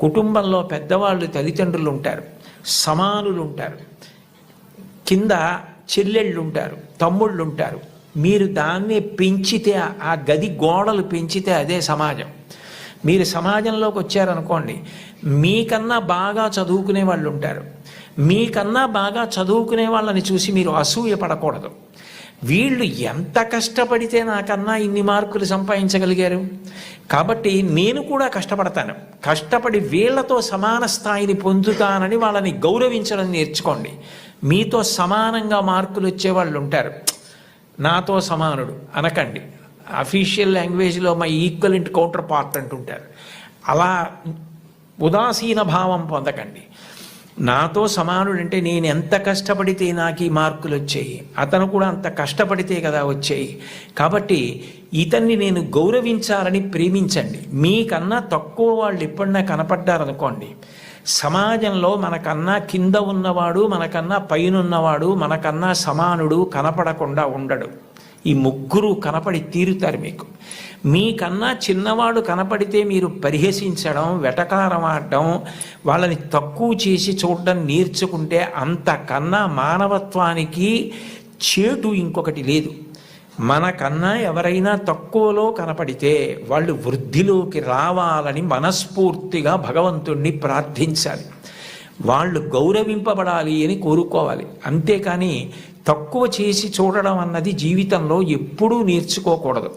కుటుంబంలో పెద్దవాళ్ళు తల్లిదండ్రులు ఉంటారు, సమానులు ఉంటారు, కింద చెల్లెళ్ళు ఉంటారు, తమ్ముళ్ళు ఉంటారు. మీరు దాన్ని పెంచితే, ఆ గది గోడలు పెంచితే అదే సమాజం. మీరు సమాజంలోకి వచ్చారనుకోండి, మీకన్నా బాగా చదువుకునే వాళ్ళు ఉంటారు. మీకన్నా బాగా చదువుకునే వాళ్ళని చూసి మీరు అసూయ పడకూడదు. వీళ్ళు ఎంత కష్టపడితే నాకన్నా ఇన్ని మార్కులు సంపాదించగలిగారు, కాబట్టి నేను కూడా కష్టపడతాను, కష్టపడి వీళ్లతో సమాన స్థాయిని పొందుతానని వాళ్ళని గౌరవించడం నేర్చుకోండి. మీతో సమానంగా మార్కులు వచ్చేవాళ్ళు ఉంటారు, నాతో సమానుడు అనకండి. అఫీషియల్ లాంగ్వేజ్లో మై ఈక్వలెంట్ కౌంటర్ పార్ట్ అంటుంటారు. అలా ఉదాసీన భావం పొందకండి. నాతో సమానుడు అంటే నేను ఎంత కష్టపడితే నాకు ఈ మార్కులు వచ్చాయి, అతను కూడా అంత కష్టపడితే కదా వచ్చాయి, కాబట్టి ఇతన్ని నేను గౌరవించాలని ప్రేమించండి. మీకన్నా తక్కువ వాళ్ళు ఎప్పుడన్నా కనపడ్డారనుకోండి, సమాజంలో మనకన్నా కింద ఉన్నవాడు, మనకన్నా పైన ఉన్నవాడు, మనకన్నా సమానుడు కనపడకుండా ఉండడు. ఈ ముగ్గురు కనపడి తీరుతారు మీకు. మీకన్నా చిన్నవాడు కనపడితే మీరు పరిహసించడం, వెటకారం ఆడడం, వాళ్ళని తక్కువ చేసి చూడడం నేర్చుకుంటే అంతకన్నా మానవత్వానికి చేటు ఇంకొకటి లేదు. మనకన్నా ఎవరైనా తక్కువలో కనపడితే వాళ్ళు వృద్ధిలోకి రావాలని మనస్ఫూర్తిగా భగవంతుణ్ణి ప్రార్థించాలి. వాళ్ళు గౌరవింపబడాలి అని కోరుకోవాలి. అంతేకాని తక్కువ చేసి చూడడం అన్నది జీవితంలో ఎప్పుడూ నేర్చుకోకూడదు.